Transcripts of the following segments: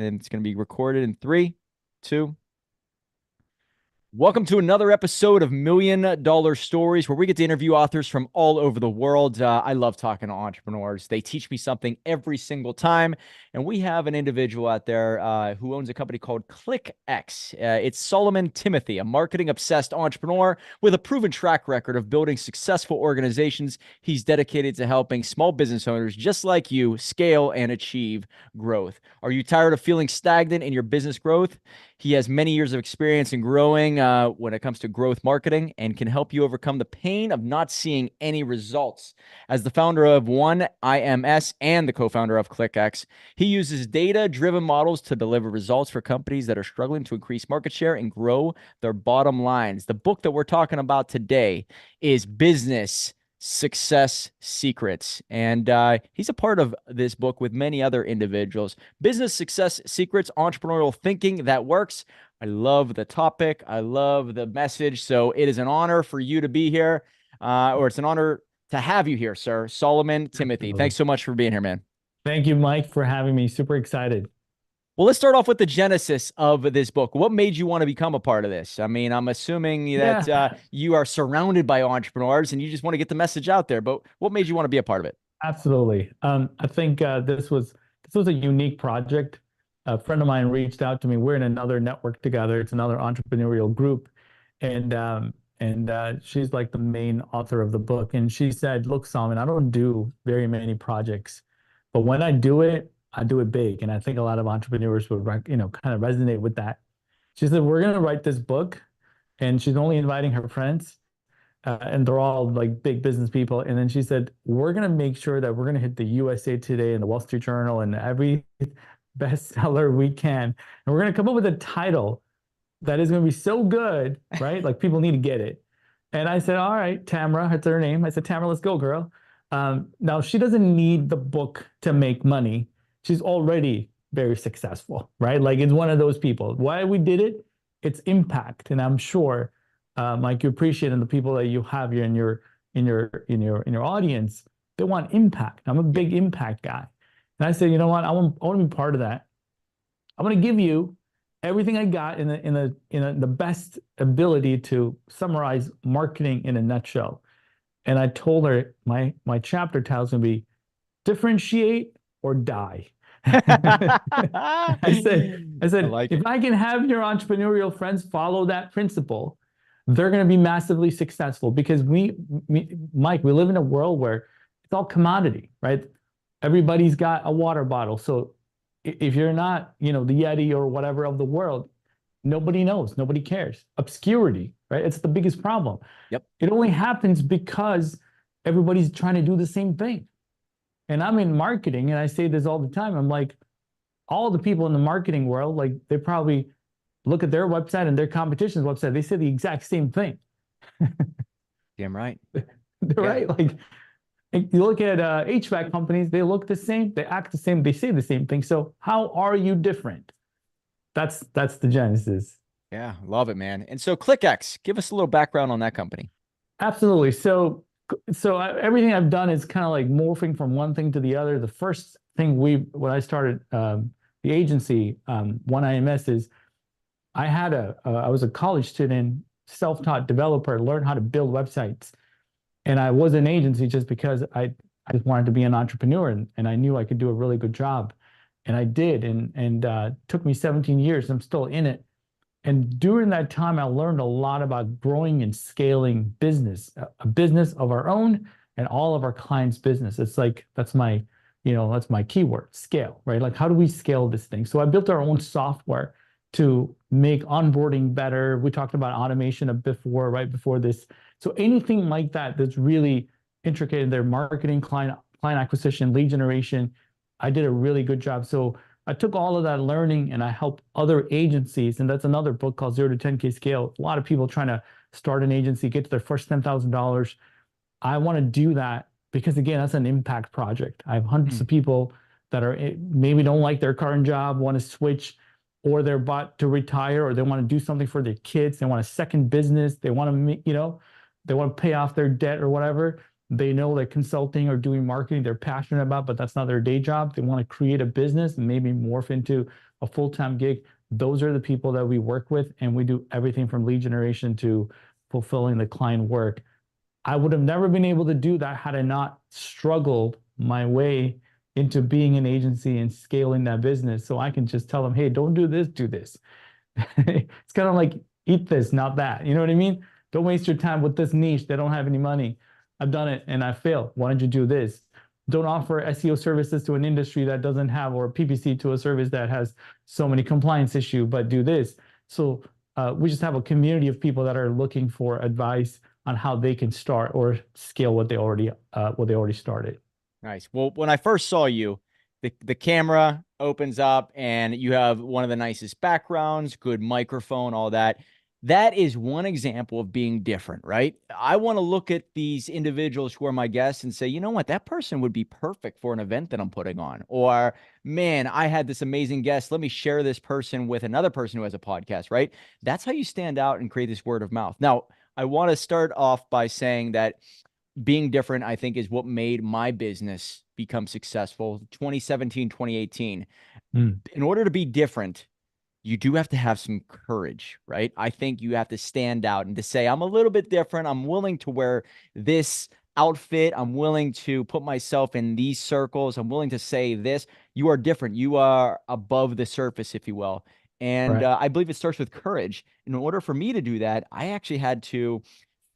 then it's going to be recorded in three, two. Welcome to another episode of Million Dollar Stories, where we get to interview authors from all over the world. I love talking to entrepreneurs. They teach me something every single time. And we have an individual out there who owns a company called ClickX. It's Solomon Timothy, a marketing obsessed entrepreneur with a proven track record of building successful organizations. He's dedicated to helping small business owners just like you scale and achieve growth. Are you tired of feeling stagnant in your business growth? He has many years of experience in growing when it comes to growth marketing and can help you overcome the pain of not seeing any results. As the founder of One IMS and the co-founder of ClickX, he uses data-driven models to deliver results for companies that are struggling to increase market share and grow their bottom lines. The book that we're talking about today is Business Success Secrets. And he's a part of this book with many other individuals. Business Success Secrets, entrepreneurial thinking that works. I love the topic. I love the message. So it is an honor for you to be here, or it's an honor to have you here, sir. Solomon Timothy. Absolutely. Thanks so much for being here, man. Thank you, Mike, for having me. Super excited. Well, let's start off with the genesis of this book. What made you want to become a part of this? I mean, I'm assuming that Yeah, you are surrounded by entrepreneurs and you just want to get the message out there, but what made you want to be a part of it? absolutely. I think this was a unique project. A friend of mine reached out to me. We're in another network together. It's another entrepreneurial group, and she's like the main author of the book. And she said, "Look, Salman, I don't do very many projects, but when I do it big." And I think a lot of entrepreneurs would, kind of resonate with that. She said, "We're going to write this book," and she's only inviting her friends, and they're all like big business people. And then she said, "We're going to make sure that we're going to hit the USA Today and the Wall Street Journal and every bestseller we can. And we're going to come up with a title that is going to be so good, right? Like people need to get it." And I said, "All right, Tamara," that's her name. I said, "Tamara, let's go, girl." Now, she doesn't need the book to make money. She's already very successful, right? Like it's one of those people. Why we did it? It's impact. And I'm sure, Mike, you appreciate, and the people that you have here in your audience, they want impact. I'm a Yeah. big impact guy. And I said, "You know what? I want to be part of that. I'm going to give you everything I got in the best ability to summarize marketing in a nutshell." And I told her my chapter title is going to be "Differentiate or Die." I said, I I said, like if it. I can have your entrepreneurial friends follow that principle, they're going to be massively successful, because Mike, we live in a world where it's all commodity, right? Everybody's got a water bottle. So if you're not, the Yeti or whatever of the world, nobody knows, nobody cares. Obscurity, right? It's the biggest problem. Yep. It only happens because everybody's trying to do the same thing. And I'm in marketing, and I say this all the time. I'm like, all the people in the marketing world, like they probably look at their website and their competition's website, they say the exact same thing. Damn right. Yeah. Right? Like you look at HVAC companies, they look the same, they act the same, they say the same thing. So how are you different? That's the genesis. Yeah. Love it, man. And so ClickX, give us a little background on that company. Absolutely. So everything I've done is kind of like morphing from one thing to the other. The first thing when I started the agency, One IMS, is I was a college student, self-taught developer, learned how to build websites. And I was an agency just because I just wanted to be an entrepreneur, and I knew I could do a really good job. And I did. And took me 17 years. I'm still in it. And during that time, I learned a lot about growing and scaling business, a business of our own and all of our clients' business. It's like, that's my keyword, scale, right? Like, how do we scale this thing? So I built our own software to make onboarding better. We talked about automation before, right before this. So anything like that that's really intricate in their marketing, client acquisition, lead generation, I did a really good job. So I took all of that learning and I helped other agencies. And that's another book called Zero to 10K Scale. A lot of people trying to start an agency, get to their first $10,000. I want to do that because, again, that's an impact project. I have hundreds Hmm. of people that maybe don't like their current job, want to switch, or they're about to retire, or they want to do something for their kids. They want a second business. They want to, they want to pay off their debt or whatever. They know that consulting or doing marketing they're passionate about, but that's not their day job. They want to create a business and maybe morph into a full-time gig. Those are the people that we work with, and we do everything from lead generation to fulfilling the client work. I would have never been able to do that had I not struggled my way into being an agency and scaling that business. So I can just tell them, hey, don't do this, do this. It's kind of like eat this, not that. You know what I mean? Don't waste your time with this niche. They don't have any money. I've done it and I failed. Why don't you do this? Don't offer SEO services to an industry that doesn't have, or PPC to a service that has so many compliance issue, but do this. So we just have a community of people that are looking for advice on how they can start or scale what they already started. Nice. Well, when I first saw you, the camera opens up and you have one of the nicest backgrounds, good microphone, all that. That is one example of being different, right? I want to look at these individuals who are my guests and say, you know what, that person would be perfect for an event that I'm putting on. Or, man, I had this amazing guest. Let me share this person with another person who has a podcast, right? That's how you stand out and create this word of mouth. Now, I want to start off by saying that being different, I think, is what made my business become successful. 2017, 2018. In order to be different, you do have to have some courage, right? I think you have to stand out and to say, I'm a little bit different. I'm willing to wear this outfit. I'm willing to put myself in these circles. I'm willing to say this. You are different. You are above the surface, if you will. And Right. I believe it starts with courage. In order for me to do that, I actually had to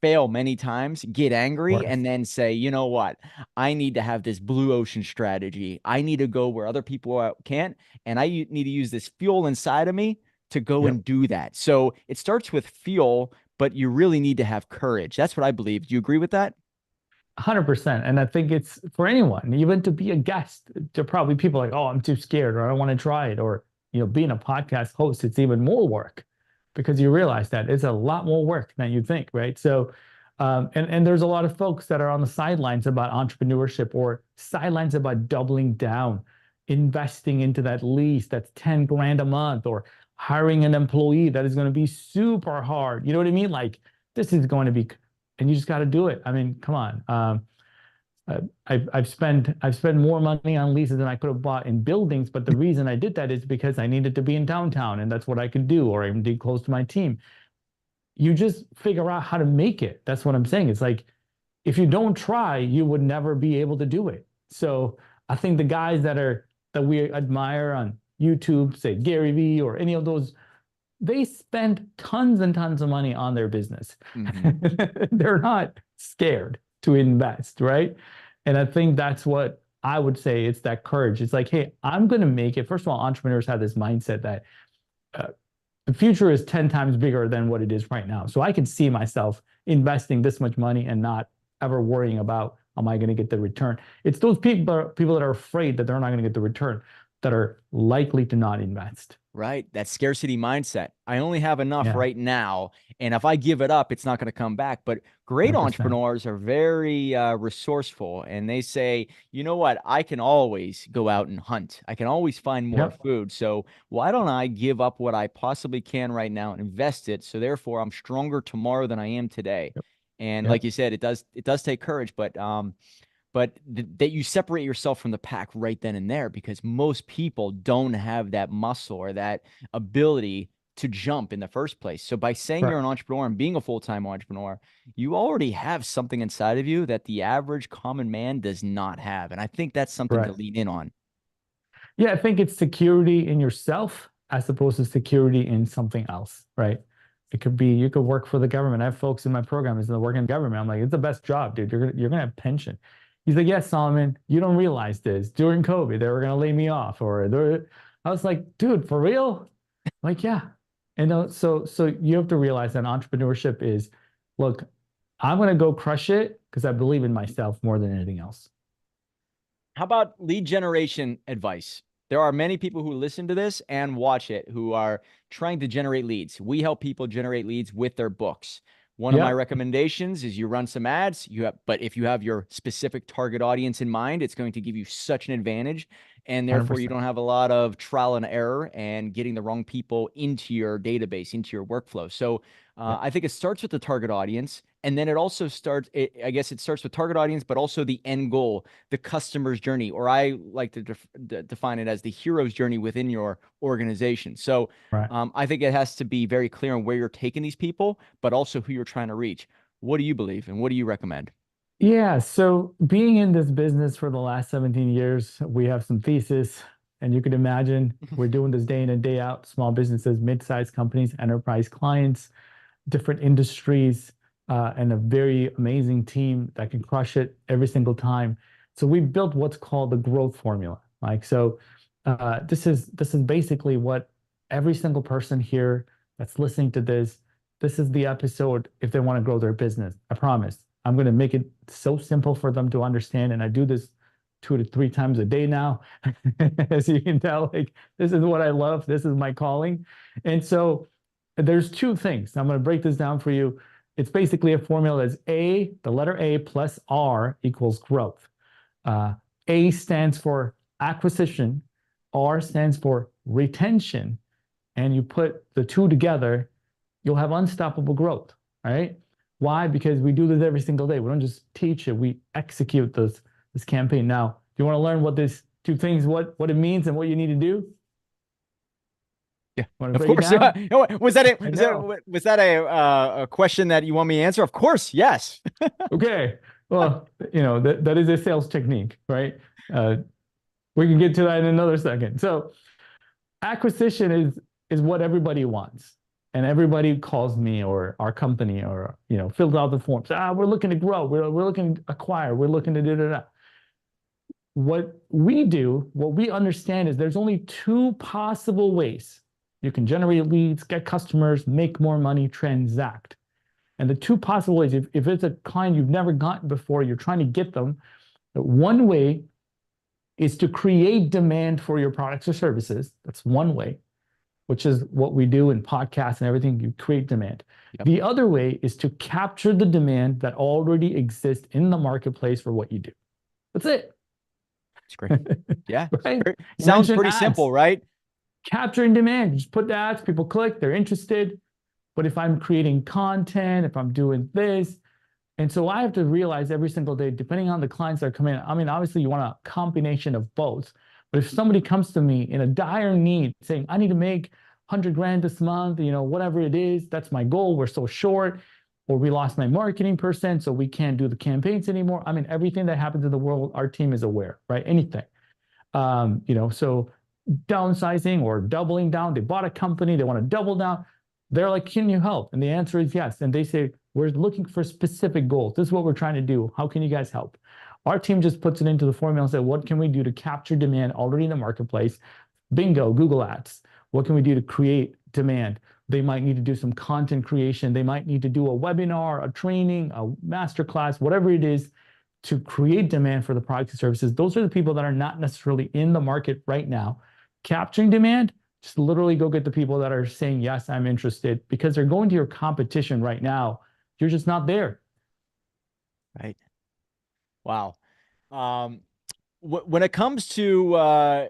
fail many times, get angry, and then say, you know what? I need to have this blue ocean strategy. I need to go where other people can't. And I need to use this fuel inside of me to go Yep. and do that. So it starts with fuel, but you really need to have courage. That's what I believe. Do you agree with that? 100%. And I think it's for anyone, even to be a guest. There are probably people like, oh, I'm too scared, or I don't want to try it. Or, being a podcast host, it's even more work because you realize that it's a lot more work than you think, right? So, and there's a lot of folks that are on the sidelines about entrepreneurship or sidelines about doubling down, investing into that lease that's 10 grand a month, or hiring an employee that is going to be super hard. You know what I mean? Like this is going to be, and you just got to do it. I mean, come on. I've spent more money on leases than I could have bought in buildings, but the reason I did that is because I needed to be in downtown, and that's what I could do, or I can be close to my team. You just figure out how to make it. That's what I'm saying. It's like if you don't try, you would never be able to do it. So I think the guys that we admire on YouTube, say Gary Vee or any of those, they spend tons and tons of money on their business. They're not scared to invest, right? And I think that's what I would say. It's that courage. It's like, hey, I'm going to make it. First of all, entrepreneurs have this mindset that the future is 10 times bigger than what it is right now. So I can see myself investing this much money and not ever worrying about, am I going to get the return? It's those people that are afraid that they're not going to get the return that are likely to not invest. Right. That scarcity mindset. I only have enough Yeah. right now. And if I give it up, it's not going to come back. But great 100%. entrepreneurs are very resourceful. And they say, you know what? I can always go out and hunt. I can always find more Yep. food. So why don't I give up what I possibly can right now and invest it? So therefore, I'm stronger tomorrow than I am today. Yep. And like Yep. you said, it does take courage, but that you separate yourself from the pack right then and there, because most people don't have that muscle or that ability to jump in the first place. So by saying you're Right. an entrepreneur and being a full-time entrepreneur, you already have something inside of you that the average common man does not have. And I think that's something to Right. lean in on. Yeah, I think it's security in yourself as opposed to security in something else, right? It could be you could work for the government. I have folks in my program that work in government. I'm like, it's the best job, dude. You're gonna have pension. He's like, yes, Solomon, you don't realize this. During COVID, they were gonna lay me off, I was like, dude, for real? Like, yeah. And so you have to realize that entrepreneurship is, look, I'm gonna go crush it because I believe in myself more than anything else. How about lead generation advice? There are many people who listen to this and watch it who are trying to generate leads. We help people generate leads with their books. One of my Yep. recommendations is you run some ads. But if you have your specific target audience in mind, it's going to give you such an advantage. And therefore, you 100%. don't have a lot of trial and error and getting the wrong people into your database, into your workflow. So Yep. I think it starts with the target audience. And then it also starts, I guess it starts with target audience, but also the end goal, the customer's journey, or I like to define it as the hero's journey within your organization. So Right. I think it has to be very clear on where you're taking these people, but also who you're trying to reach. What do you believe and what do you recommend? Yeah, so being in this business for the last 17 years, we have some thesis, and you can imagine we're doing this day in and day out, small businesses, mid-sized companies, enterprise clients, different industries, and a very amazing team that can crush it every single time. So we built what's called the growth formula. Like so, this is basically what every single person here that's listening to this, this is the episode if they want to grow their business. I promise. I'm going to make it so simple for them to understand. And I do this 2 to 3 times a day now. As you can tell, like this is what I love. This is my calling. And so there's two things. I'm going to break this down for you. It's basically a formula that's A, the letter A plus R equals growth. A stands for acquisition, R stands for retention, and you put the two together, you'll have unstoppable growth, right? Why? Because we do this every single day. We don't just teach it, we execute this campaign. Now, do you want to learn what these two things, what it means and what you need to do? Yeah, Want to of break it course. down? Was that a I was that know. was that a question that you want me to answer? Of course, yes. Okay. Well, that is a sales technique, right? Uh, we can get to that in another second. So acquisition is what everybody wants. And everybody calls me or our company or fills out the forms. We're looking to grow. We're looking to acquire. We're looking to da. What we do, what we understand is there's only two possible ways you can generate leads, get customers, make more money, transact. And the two possible ways, if it's a client you've never gotten before, you're trying to get them, one way is to create demand for your products or services. That's one way, which is what we do in podcasts and everything. You create demand. Yep. The other way is to capture the demand that already exists in the marketplace for what you do. That's it. It's great. Yeah. Right? Sounds pretty simple, right? Capturing demand. You just put the ads, people click, they're interested. But if I'm creating content, if I'm doing this, and so I have to realize every single day, depending on the clients that are coming in, I mean, obviously you want a combination of both. But if somebody comes to me in a dire need saying, I need to make 100 grand this month, whatever it is, that's my goal. We're so short, or we lost my marketing percent, so we can't do the campaigns anymore. I mean, everything that happens in the world, our team is aware, right? Anything. So downsizing or doubling down, they bought a company, they want to double down. They're like, can you help? And the answer is yes. And they say, we're looking for specific goals. This is what we're trying to do. How can you guys help? Our team just puts it into the formula and said, what can we do to capture demand already in the marketplace? Bingo, Google Ads. What can we do to create demand? They might need to do some content creation. They might need to do a webinar, a training, a masterclass, whatever it is to create demand for the products and services. Those are the people that are not necessarily in the market right now. Capturing demand, just literally go get the people that are saying, yes, I'm interested, because they're going to your competition right now. You're just not there. Right. Wow. When it comes to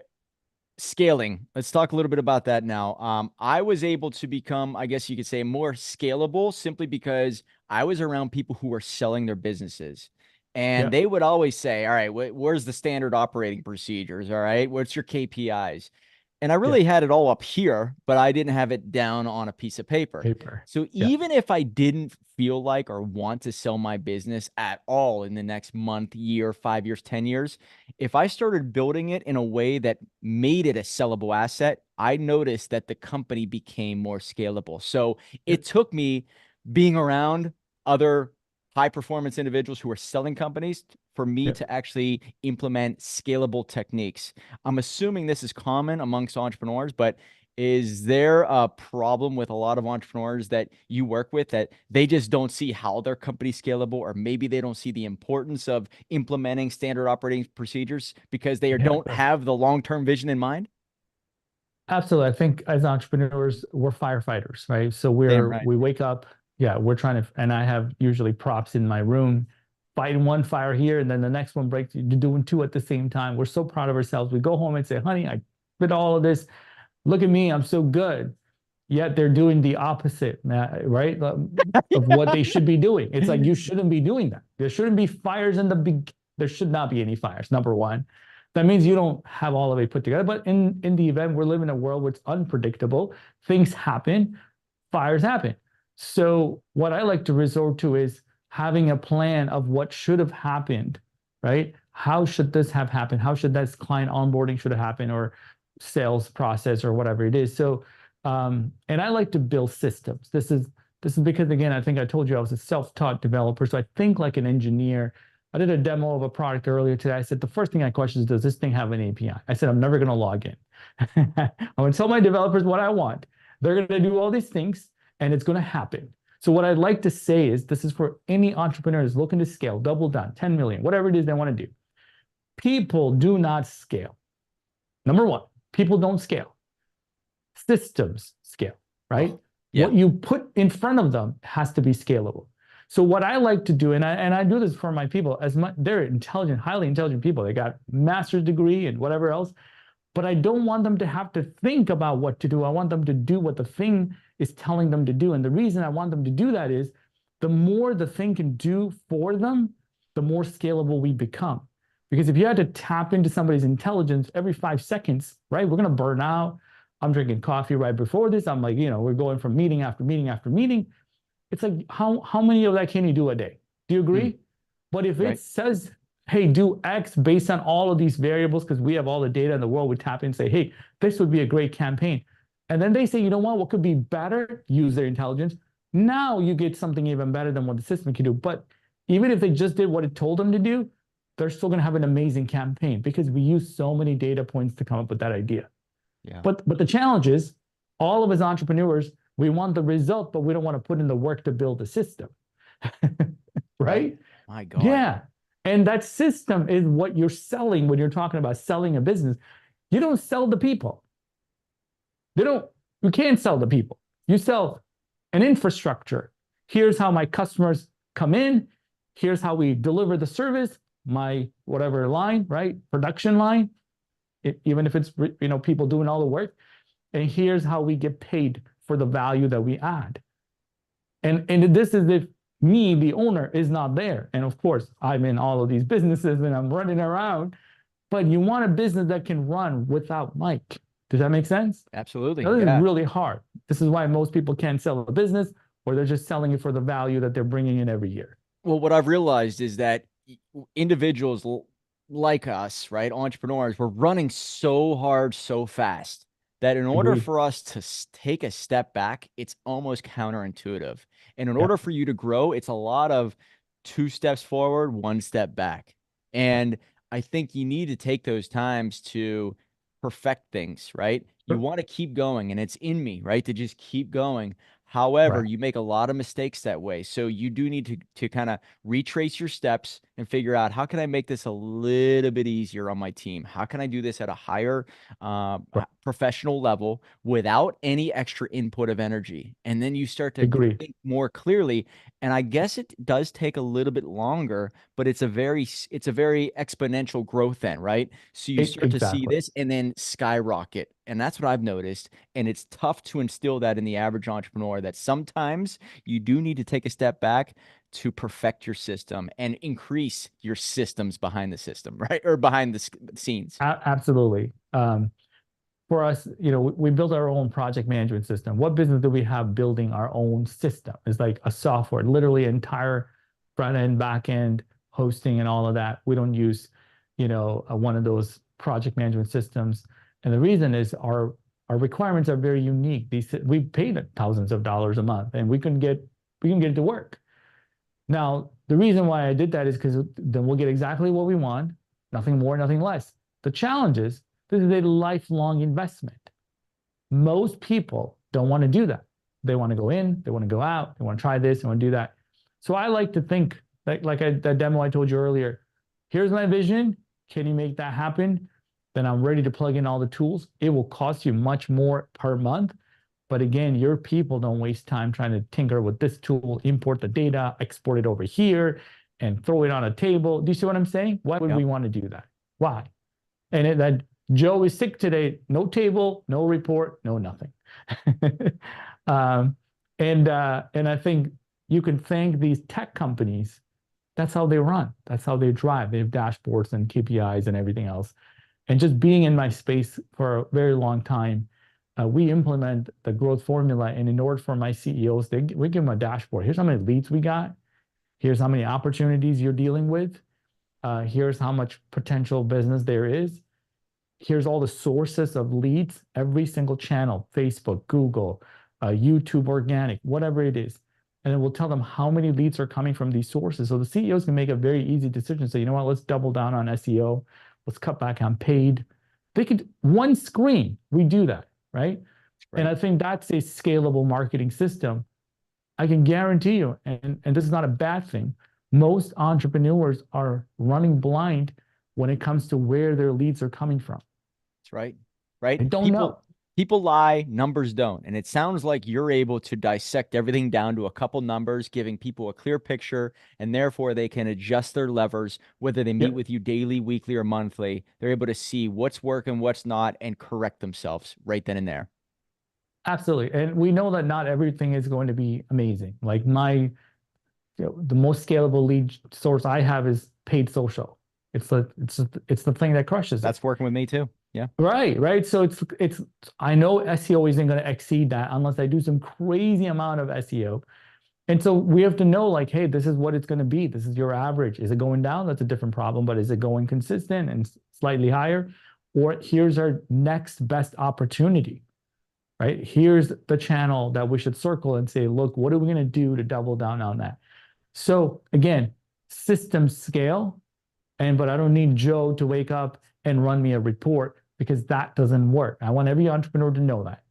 scaling, let's talk a little bit about that now. I was able to become, I guess you could say, more scalable simply because I was around people who were selling their businesses. And they would always say, all right, where's the standard operating procedures? All right, what's your KPIs? And I really had it all up here, but I didn't have it down on a piece of paper. So even if I didn't feel like or want to sell my business at all in the next month, year, 5 years, 10 years, if I started building it in a way that made it a sellable asset, I noticed that the company became more scalable. So it took me being around other high performance individuals who are selling companies for me to actually implement scalable techniques. I'm assuming this is common amongst entrepreneurs, but is there a problem with a lot of entrepreneurs that you work with that they just don't see how their company's scalable, or maybe they don't see the importance of implementing standard operating procedures because they don't have the long-term vision in mind? Absolutely. I think as entrepreneurs, we're firefighters, right? So we wake up, we're trying to, and I have usually props in my room, fighting one fire here, and then the next one breaks. You're doing two at the same time. We're so proud of ourselves. We go home and say, honey, I did all of this. Look at me. I'm so good. yet they're doing the opposite, right? Of what they should be doing. It's like, you shouldn't be doing that. There shouldn't be fires in the big, there should not be any fires, number one. That means you don't have all of it put together. But in the event, we're living in a world where it's unpredictable, things happen, fires happen. So what I like to resort to is having a plan of what should have happened, right? How should this have happened? How should this client onboarding should have happened, or sales process, or whatever it is. So, and I like to build systems. This is because, again, I think I told you I was a self-taught developer, so I think like an engineer. I did a demo of a product earlier today. I said, the first thing I question is, does this thing have an API? I said, I'm never going to log in. I'm going to tell my developers what I want. They're going to do all these things, and it's going to happen. So what I'd like to say is, this is for any entrepreneur who's looking to scale, double down, 10 million, whatever it is they want to do. People do not scale. Number one, people don't scale. Systems scale, right? Oh, yeah. What you put in front of them has to be scalable. So what I like to do, and I do this for my people, as much, they're intelligent, highly intelligent people. They got master's degree and whatever else, but I don't want them to have to think about what to do. I want them to do what the thing is telling them to do. And the reason I want them to do that is, the more the thing can do for them, the more scalable we become. Because if you had to tap into somebody's intelligence every 5 seconds, right, we're going to burn out. I'm drinking coffee right before this. I'm like, we're going from meeting after meeting after meeting. It's like, how many of that can you do a day? Do you agree? But if it says, hey, do X based on all of these variables, because we have all the data in the world, we tap in and say, hey, this would be a great campaign. And then they say, you know what could be better? Use their intelligence. Now you get something even better than what the system can do. But even if they just did what it told them to do, they're still going to have an amazing campaign, because we use so many data points to come up with that idea. Yeah. But the challenge is, all of us entrepreneurs, we want the result, but we don't want to put in the work to build the system. Right? My God. Yeah. And that system is what you're selling when you're talking about selling a business. You don't sell the people. You can't sell the people. You sell an infrastructure. Here's how my customers come in. Here's how we deliver the service, my whatever line, right? Production line, even if it's, people doing all the work. And here's how we get paid for the value that we add. And this is if me, the owner, is not there. And of course, I'm in all of these businesses and I'm running around, but you want a business that can run without Mike. Does that make sense? Absolutely. Now, this is really hard. This is why most people can't sell a business, or they're just selling it for the value that they're bringing in every year. Well, what I've realized is that individuals like us, right, entrepreneurs, we're running so hard, so fast, that in order for us to take a step back, it's almost counterintuitive. And in order for you to grow, it's a lot of 2 steps forward, 1 step back. And I think you need to take those times to perfect things, right? You want to keep going, and it's in me, right, to just keep going. However, you make a lot of mistakes that way. So you do need to kind of retrace your steps and figure out, how can I make this a little bit easier on my team? How can I do this at a higher professional level without any extra input of energy? And then you start to think more clearly. And I guess it does take a little bit longer, but it's a very exponential growth then, right? So you start to see this and then skyrocket. And that's what I've noticed. And it's tough to instill that in the average entrepreneur, that sometimes you do need to take a step back to perfect your system and increase your systems behind the system, right? Or behind the scenes. Absolutely. For us, we built our own project management system. What business do we have building our own system? It's like a software, literally entire front end, back end, hosting, and all of that. We don't use, one of those project management systems. And the reason is our requirements are very unique. We paid thousands of dollars a month, and we can get it to work. Now, the reason why I did that is because then we'll get exactly what we want, nothing more, nothing less. The challenge is, this is a lifelong investment. Most people don't want to do that. They want to go in, they want to go out, they want to try this, they want to do that. So I like to think, like that demo I told you earlier, here's my vision. Can you make that happen? Then I'm ready to plug in all the tools. It will cost you much more per month. But again, your people don't waste time trying to tinker with this tool, import the data, export it over here, and throw it on a table. Do you see what I'm saying? Why would we want to do that? Why? And Joe is sick today. No table, no report, no nothing. um, and I think you can thank these tech companies. That's how they run. That's how they drive. They have dashboards and KPIs and everything else. And just being in my space for a very long time, we implement the growth formula. And in order for my CEOs, we give them a dashboard. Here's how many leads we got. Here's how many opportunities you're dealing with. Here's how much potential business there is. Here's all the sources of leads, every single channel, Facebook, Google, YouTube, organic, whatever it is. And it will tell them how many leads are coming from these sources. So the CEOs can make a very easy decision. Say, you know what, let's double down on SEO. Let's cut back on paid. They could, one screen, we do that, right? And I think that's a scalable marketing system. I can guarantee you, and this is not a bad thing, most entrepreneurs are running blind when it comes to where their leads are coming from. That's right. Right. They don't know. People lie, numbers don't. And it sounds like you're able to dissect everything down to a couple numbers, giving people a clear picture, and therefore they can adjust their levers, whether they meet with you daily, weekly, or monthly. They're able to see what's working, what's not, and correct themselves right then and there. Absolutely. And we know that not everything is going to be amazing. Like the most scalable lead source I have is paid social. It's the thing that crushes it. That's working with me too. Yeah. Right. So I know SEO isn't going to exceed that unless I do some crazy amount of SEO. And so we have to know, like, hey, this is what it's going to be. This is your average. Is it going down? That's a different problem. But is it going consistent and slightly higher? Or here's our next best opportunity, right? Here's the channel that we should circle and say, look, what are we going to do to double down on that? So again, system scale. But I don't need Joe to wake up and run me a report, because that doesn't work. I want every entrepreneur to know that.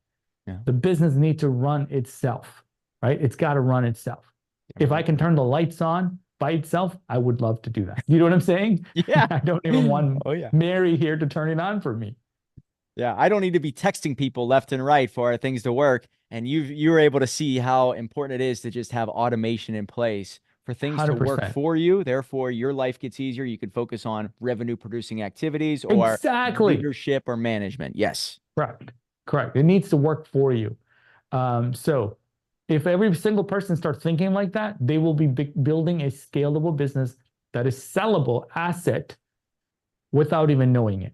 Yeah. The business needs to run itself, right? It's got to run itself. If I can turn the lights on by itself, I would love to do that. You know what I'm saying? Yeah. I don't even want Mary here to turn it on for me. Yeah. I don't need to be texting people left and right for things to work. And you were able to see how important it is to just have automation in place for things 100%. To work for you. Therefore, your life gets easier. You can focus on revenue producing activities or leadership or management. Yes. Correct. It needs to work for you. So if every single person starts thinking like that, they will be building a scalable business that is sellable asset without even knowing it.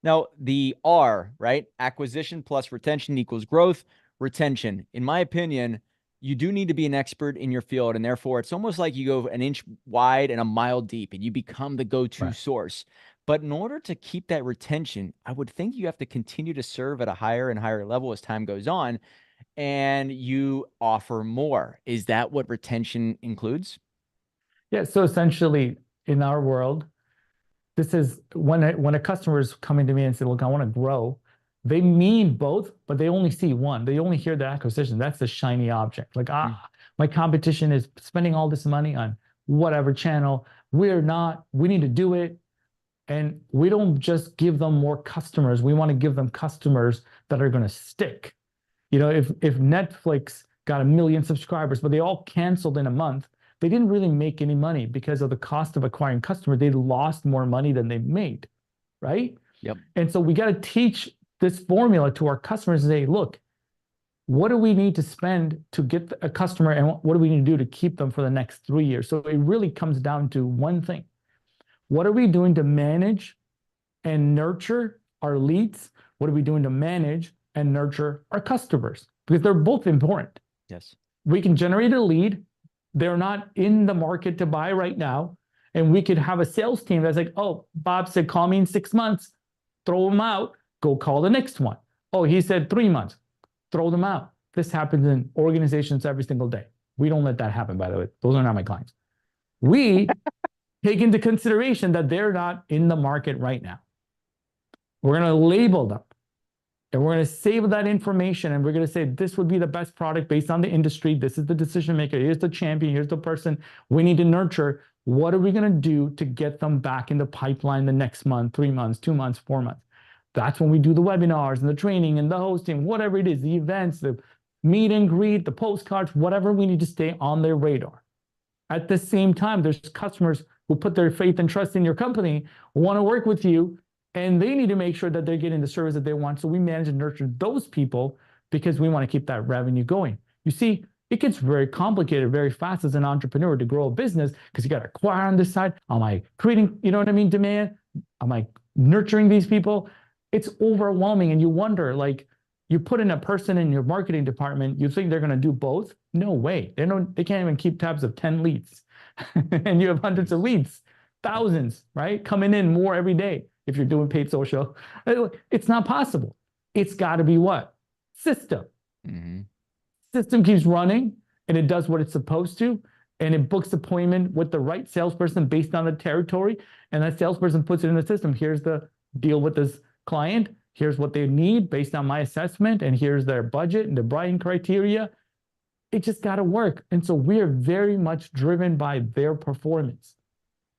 Now, the R, right? Acquisition plus retention equals growth. Retention, in my opinion, you do need to be an expert in your field. And therefore, it's almost like you go an inch wide and a mile deep and you become the go-to source. But in order to keep that retention, I would think you have to continue to serve at a higher and higher level as time goes on, and you offer more. Is that what retention includes? Yeah. So essentially, in our world, this is when a customer is coming to me and say, look, I want to grow. They mean both, but they only see one. They only hear the acquisition. That's the shiny object. Like, my competition is spending all this money on whatever channel. We need to do it. And we don't just give them more customers. We want to give them customers that are going to stick. You know, if Netflix got 1 million subscribers, but they all canceled in a month, they didn't really make any money because of the cost of acquiring customers. They lost more money than they made, right? Yep. And so we got to teach this formula to our customers and say, look, what do we need to spend to get a customer, and what do we need to do to keep them for the next 3 years? So it really comes down to one thing. What are we doing to manage and nurture our leads? What are we doing to manage and nurture our customers? Because they're both important. Yes. We can generate a lead. They're not in the market to buy right now. And we could have a sales team that's like, oh, Bob said, call me in 6 months, throw them out. Go call the next one. Oh, he said 3 months. Throw them out. This happens in organizations every single day. We don't let that happen, by the way. Those are not my clients. We take into consideration that they're not in the market right now. We're going to label them. And we're going to save that information. And we're going to say, this would be the best product based on the industry. This is the decision maker. Here's the champion. Here's the person we need to nurture. What are we going to do to get them back in the pipeline the next month, 3 months, 2 months, 4 months? That's when we do the webinars and the training and the hosting, whatever it is, the events, the meet and greet, the postcards, whatever we need to stay on their radar. At the same time, there's customers who put their faith and trust in your company, want to work with you, and they need to make sure that they're getting the service that they want. So we manage and nurture those people because we want to keep that revenue going. You see, it gets very complicated very fast as an entrepreneur to grow a business because you got to acquire on this side. Am I creating, you know what I mean, demand? Am I nurturing these people? It's overwhelming. And you wonder, like, you put in a person in your marketing department, you think they're going to do both? No way. They can't even keep tabs of 10 leads. And you have hundreds of leads, thousands, right? Coming in more every day if you're doing paid social. It's not possible. It's got to be what? System. Mm-hmm. System keeps running and it does what it's supposed to. And it books appointment with the right salesperson based on the territory. And that salesperson puts it in the system. Here's the deal with this client. Here's what they need based on my assessment. And here's their budget and the buying criteria. It just got to work. And so we are very much driven by their performance.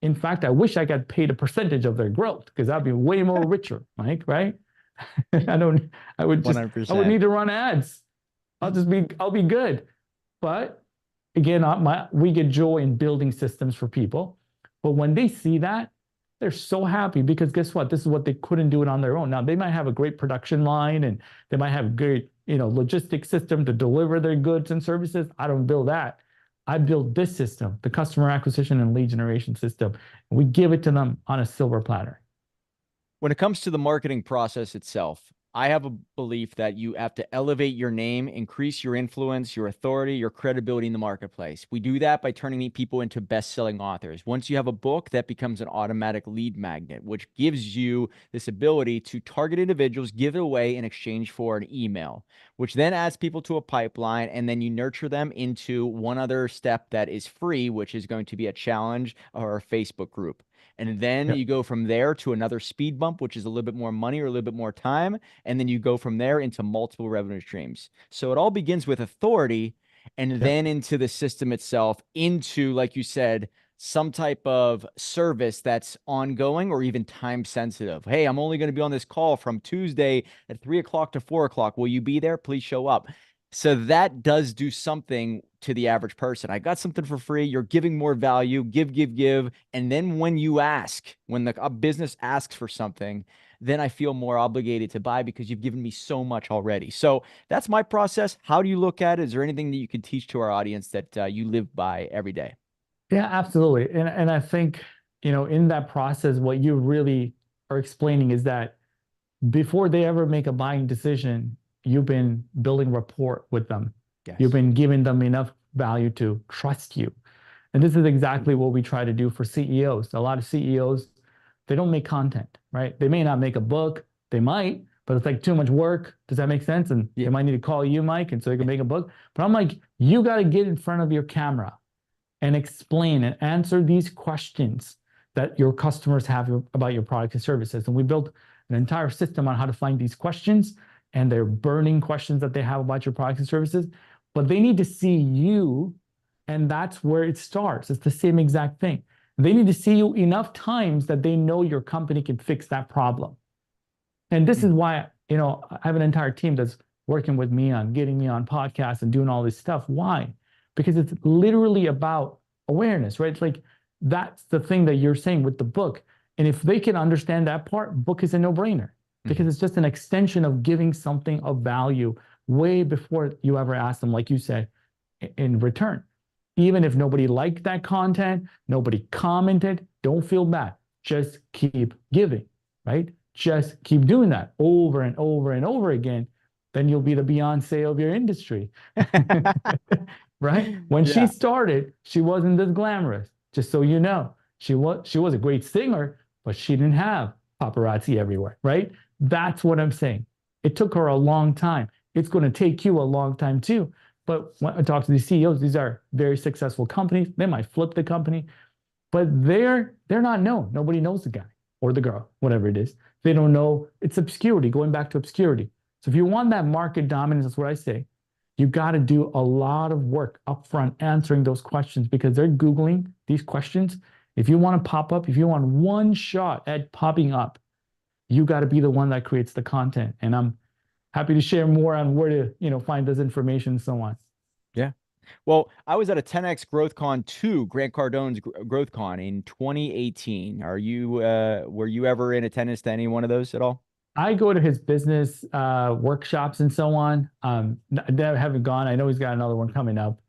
In fact, I wish I got paid a percentage of their growth because I'd be way more richer, Mike, right? I would 100%. I would need to run ads. I'll be good. But again, we get joy in building systems for people. But when they see that, they're so happy because guess what? This is what they couldn't do it on their own. Now they might have a great production line and they might have a great, logistic system to deliver their goods and services. I don't build that. I build this system, the customer acquisition and lead generation system. And we give it to them on a silver platter. When it comes to the marketing process itself, I have a belief that you have to elevate your name, increase your influence, your authority, your credibility in the marketplace. We do that by turning people into best-selling authors. Once you have a book, that becomes an automatic lead magnet, which gives you this ability to target individuals, give it away in exchange for an email, which then adds people to a pipeline, and then you nurture them into one other step that is free, which is going to be a challenge or a Facebook group. And then you go from there to another speed bump, which is a little bit more money or a little bit more time. And then you go from there into multiple revenue streams. So it all begins with authority and then into the system itself, into, like you said, some type of service that's ongoing or even time sensitive. Hey, I'm only going to be on this call from Tuesday at 3 o'clock to 4 o'clock. Will you be there? Please show up. So that does do something to the average person. I got something for free. You're giving more value, give. And then when you ask, when a business asks for something, then I feel more obligated to buy because you've given me so much already. So that's my process. How do you look at it? Is there anything that you can teach to our audience that you live by every day? Yeah, absolutely. And I think, in that process, what you really are explaining is that before they ever make a buying decision, you've been building rapport with them. Yes. You've been giving them enough value to trust you. And this is exactly what we try to do for CEOs. A lot of CEOs, they don't make content, right? They may not make a book. They might, but it's like too much work. Does that make sense? And they might need to call you, Mike, and so they can make a book. But I'm like, you got to get in front of your camera and explain and answer these questions that your customers have about your products and services. And we built an entire system on how to find these questions and their burning questions that they have about your products and services. But they need to see you, and that's where it starts. It's the same exact thing. They need to see you enough times that they know your company can fix that problem. And this is why, I have an entire team that's working with me on getting me on podcasts and doing all this stuff. Why? Because it's literally about awareness, right? It's like, that's the thing that you're saying with the book. And if they can understand that part, book is a no-brainer because it's just an extension of giving something of value way before you ever ask them, like you said, in return. Even if nobody liked that content, nobody commented, don't feel bad. Just keep giving, right? Just keep doing that over and over and over again. Then you'll be the Beyonce of your industry, right? When she started, she wasn't this glamorous. Just so you know, she was a great singer, but she didn't have paparazzi everywhere, right? That's what I'm saying. It took her a long time. It's going to take you a long time too. But when I talk to these CEOs, these are very successful companies. They might flip the company, but they're not known. Nobody knows the guy or the girl, whatever it is. They don't know. It's obscurity, going back to obscurity. So if you want that market dominance, that's what I say. You got to do a lot of work upfront answering those questions because they're Googling these questions. If you want to pop up, if you want one shot at popping up, you got to be the one that creates the content. And I'm happy to share more on where to, find this information and so on. Yeah. Well, I was at a 10X GrowthCon 2, Grant Cardone's GrowthCon in 2018. Were you ever in attendance to any one of those at all? I go to his business workshops and so on. I haven't gone. I know he's got another one coming up.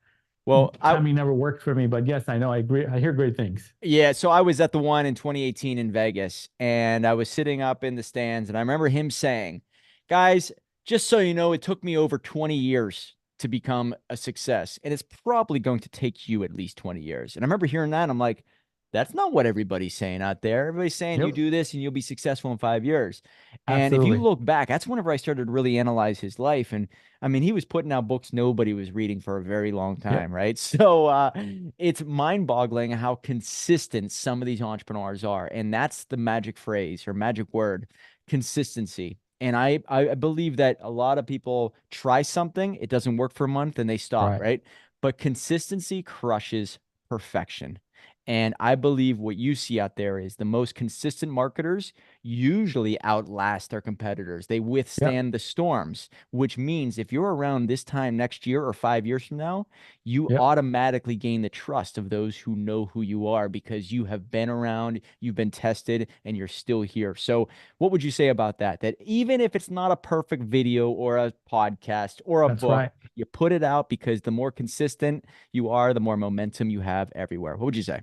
Well, Timing never worked for me, but yes, I know. I agree. I hear great things. yeah, so I was at the one in 2018 in Vegas, and I was sitting up in the stands, and I remember him saying, "Guys, just so you know, it took me over 20 years to become a success, and it's probably going to take you at least 20 years." And I remember hearing that, and I'm like, that's not what everybody's saying out there. Everybody's saying you Yep, do this and you'll be successful in 5 years. And if you absolutely. look back, that's whenever I started to really analyze his life. And I mean, he was putting out books nobody was reading for a very long Yep, time, right? So it's mind-boggling how consistent some of these entrepreneurs are. And that's the magic phrase or magic word, consistency. And I believe that a lot of people try something, it doesn't work for a month, and they stop, right. right? But consistency crushes perfection. And I believe what you see out there is the most consistent marketers usually outlast their competitors. They Yep, withstand the storms, which means if you're around this time next year or 5 years from now, you yep. automatically gain the trust of those who know who you are because you have been around, you've been tested, and you're still here. So, what would you say about that? That even if it's not a perfect video or a podcast or a That's book, right. you put it out because the more consistent you are, the more momentum you have everywhere. What would you say?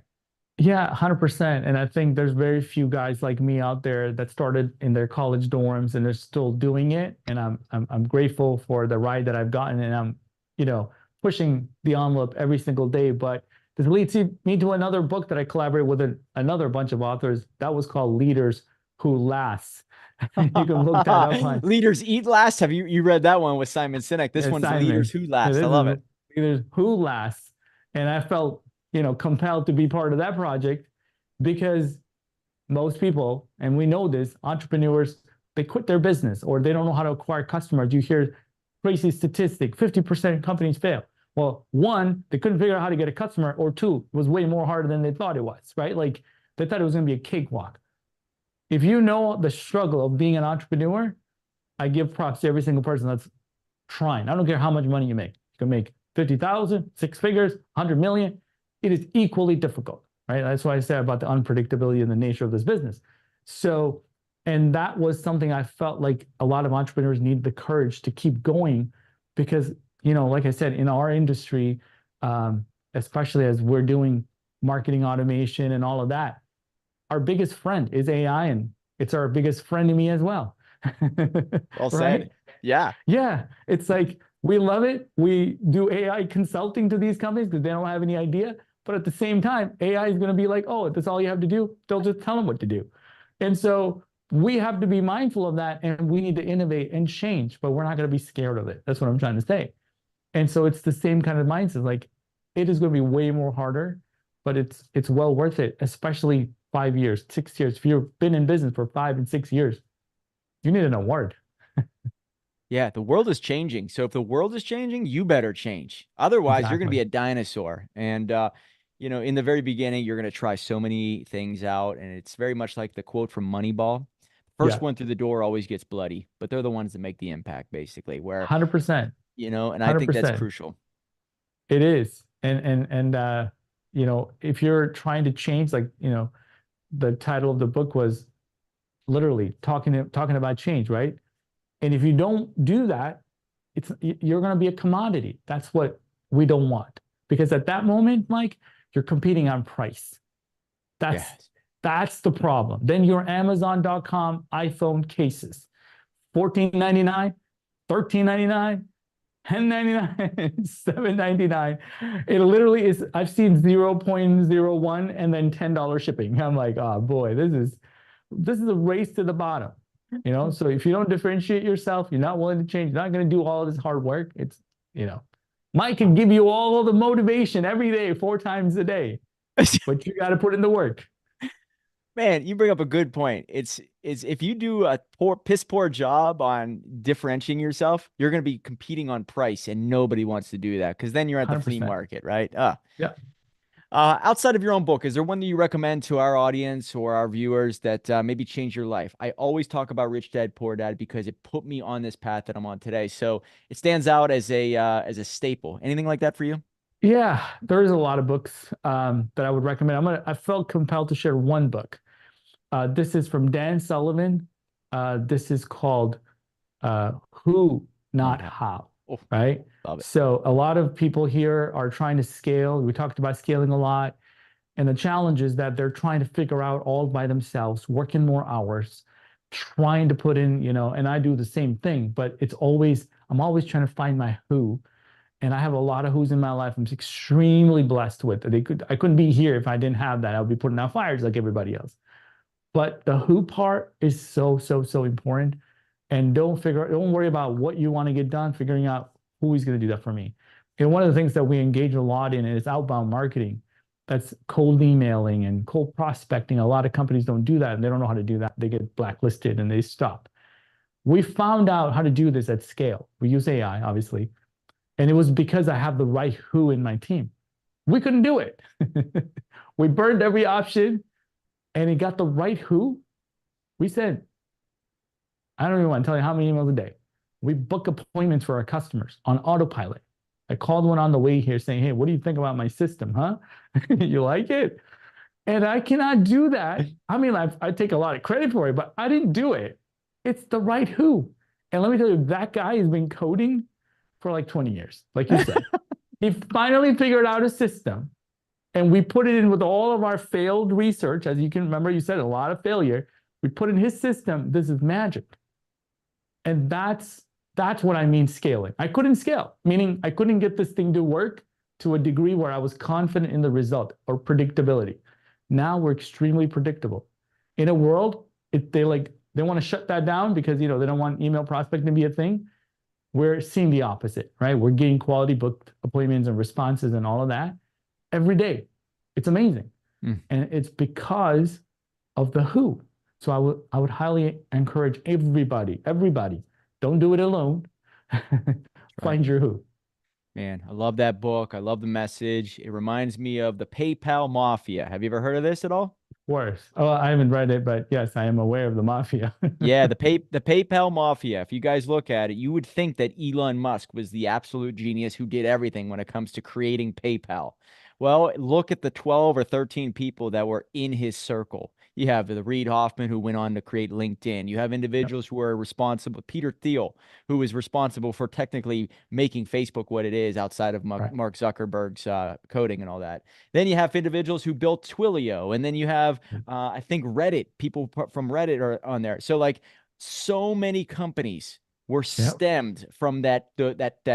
Yeah, 100%. And I think there's very few guys like me out there that started in their college dorms and they're still doing it. And I'm grateful for the ride that I've gotten, and I'm, you know, pushing the envelope every single day. But this leads me to another book that I collaborate with another bunch of authors. That was called Leaders Who Last. You can look that up on Leaders eat last. Have you read that one with Simon Sinek? This one's Leaders Simon. Who Yeah, Last. I this love is it. Leaders Who Last. And I felt, compelled to be part of that project because most people, and we know this, entrepreneurs, they quit their business or they don't know how to acquire customers. You hear crazy statistic, 50% of companies fail. Well, one, they couldn't figure out how to get a customer, or two, it was way more harder than they thought it was, right? Like they thought it was going to be a cakewalk. If you know the struggle of being an entrepreneur, I give props to every single person that's trying. I don't care how much money you make. You can make 50,000, six figures, 100 million. It is equally difficult, right? That's why I say about the unpredictability and the nature of this business. So, and that was something I felt like a lot of entrepreneurs need the courage to keep going because, like I said, in our industry, especially as we're doing marketing automation and all of that, our biggest friend is AI, and it's our biggest frenemy as well. Well Right? said. Yeah. Yeah, it's like we love it. We do AI consulting to these companies because they don't have any idea. But at the same time, AI is going to be like, oh, that's all you have to do. They'll just tell them what to do. And so we have to be mindful of that, and we need to innovate and change, but we're not going to be scared of it. That's what I'm trying to say. And so it's the same kind of mindset. Like it is going to be way more harder, but it's well worth it, especially 5 years, 6 years. If you've been in business for 5 and 6 years, you need an award. Yeah, the world is changing. So if the world is changing, you better change. Otherwise, you're going to be Exactly. a dinosaur. And in the very beginning, you're going to try so many things out, and it's very much like the quote from Moneyball. First Yeah, one through the door always gets bloody, but they're the ones that make the impact, basically. Where 100%. and I think that's 100%. crucial. It is. And if you're trying to change, like, the title of the book was literally talking about change, right? And if you don't do that, you're going to be a commodity. That's what we don't want. Because at that moment, Mike, you're competing on price. That's Yes. that's the problem. Then your Amazon.com iPhone cases, 14.99, 13.99, 10.99, 7.99. It literally is. I've seen 0.01 and then $10 shipping. I'm like, oh boy, this is a race to the bottom. So if you don't differentiate yourself, you're not willing to change, you're not going to do all this hard work. You know, Mike can give you all of the motivation every day, 4 times a day, but you got to put in the work. Man, you bring up a good point. It's if you do a piss poor job on differentiating yourself, you're going to be competing on price, and nobody wants to do that because then you're at the flea 100%. market, right? Yeah. Outside of your own book, is there one that you recommend to our audience or our viewers that maybe changed your life? I always talk about Rich Dad Poor Dad because it put me on this path that I'm on today. So it stands out as a staple. Anything like that for you? Yeah, there is a lot of books that I would recommend. I felt compelled to share one book. This is from Dan Sullivan. This is called Who, Not Not how. How, Oh, right? love it. So a lot of people here are trying to scale. We talked about scaling a lot. And the challenge is that they're trying to figure out all by themselves, working more hours, trying to put in, and I do the same thing, but I'm always trying to find my who. And I have a lot of who's in my life I'm extremely blessed with. I couldn't be here if I didn't have that. I would be putting out fires like everybody else. But the who part is so, so, so important. And don't worry about what you want to get done, figuring out who is going to do that for me. And one of the things that we engage a lot in is outbound marketing. That's cold emailing and cold prospecting. A lot of companies don't do that and they don't know how to do that. They get blacklisted and they stop. We found out how to do this at scale. We use AI, obviously. And it was because I have the right who in my team. We couldn't do it. We burned every option and it got the right who. We said, I don't even want to tell you how many emails a day. We book appointments for our customers on autopilot. I called one on the way here saying, hey, what do you think about my system, huh? You like it? And I cannot do that. I mean, I take a lot of credit for it, but I didn't do it. It's the right who. And let me tell you, that guy has been coding for like 20 years, like you said. He finally figured out a system and we put it in with all of our failed research. As you can remember, you said a lot of failure. We put in his system. This is magic. And that's what I mean scaling. I couldn't scale, meaning I couldn't get this thing to work to a degree where I was confident in the result or predictability. Now we're extremely predictable. In a world, if they want to shut that down because they don't want email prospecting to be a thing. We're seeing the opposite, right? We're getting quality booked appointments and responses and all of that every day. It's amazing. Mm. And it's because of the who. So I would highly encourage everybody, don't do it alone. Right. Find your who. Man, I love that book. I love the message. It reminds me of the PayPal Mafia. Have you ever heard of this at all? Worse. Oh, I haven't read it, but yes, I am aware of the mafia. Yeah, the PayPal Mafia. If you guys look at it, you would think that Elon Musk was the absolute genius who did everything when it comes to creating PayPal. Well, look at the 12 or 13 people that were in his circle. You have the Reid Hoffman who went on to create LinkedIn. You have Yep. individuals who are responsible, Peter Thiel, who is responsible for technically making Facebook what it is outside of Right. Mark Zuckerberg's coding and all that. Then you have individuals who built Twilio, and then you have I think Reddit, people from Reddit are on there. So like so many companies were Yep. stemmed from that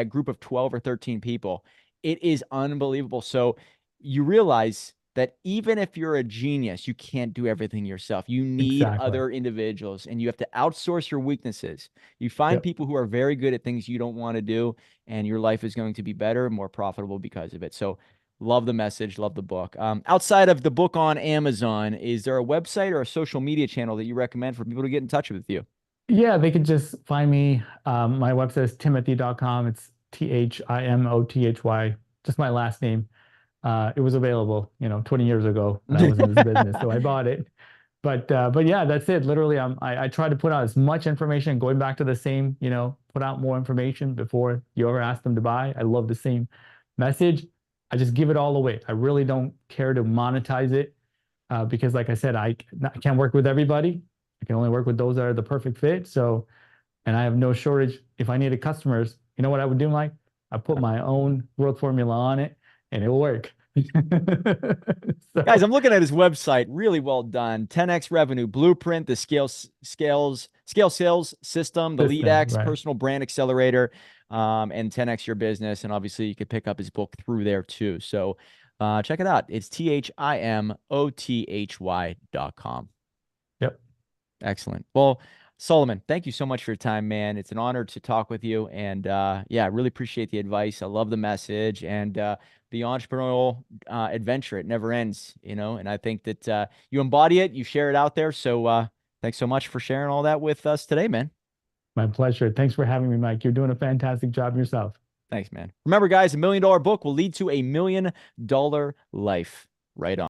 group of 12 or 13 people. It is unbelievable. So you realize that even if you're a genius, you can't do everything yourself. You need Exactly. other individuals and you have to outsource your weaknesses. You find Yep. people who are very good at things you don't want to do, and your life is going to be better, more profitable because of it. So love the message, love the book. Outside of the book on Amazon, is there a website or a social media channel that you recommend for people to get in touch with you? Yeah, they could just find me. My website is timothy.com. It's Timothy, just my last name. It was available, 20 years ago when I was in this business, so I bought it. But yeah, that's it. Literally, I try to put out as much information, going back to the same, put out more information before you ever ask them to buy. I love the same message. I just give it all away. I really don't care to monetize it because, like I said, I can't work with everybody. I can only work with those that are the perfect fit. So, and I have no shortage. If I needed customers, you know what I would do, Mike? I put my own growth formula on it, and it'll work. Guys, So, I'm looking at his website. Really well done. 10x revenue blueprint, the scale sales system, the lead system, X right? personal brand accelerator, and 10x your business. And obviously, you could pick up his book through there too. So check it out. It's THIMOTHY.com. Yep. Excellent. Well, Solomon, thank you so much for your time, man. It's an honor to talk with you. And yeah, I really appreciate the advice. I love the message and the entrepreneurial adventure. It never ends, and I think that you embody it, you share it out there. So thanks so much for sharing all that with us today, man. My pleasure. Thanks for having me, Mike. You're doing a fantastic job yourself. Thanks, man. Remember, guys, $1 million book will lead to $1 million life. Right on.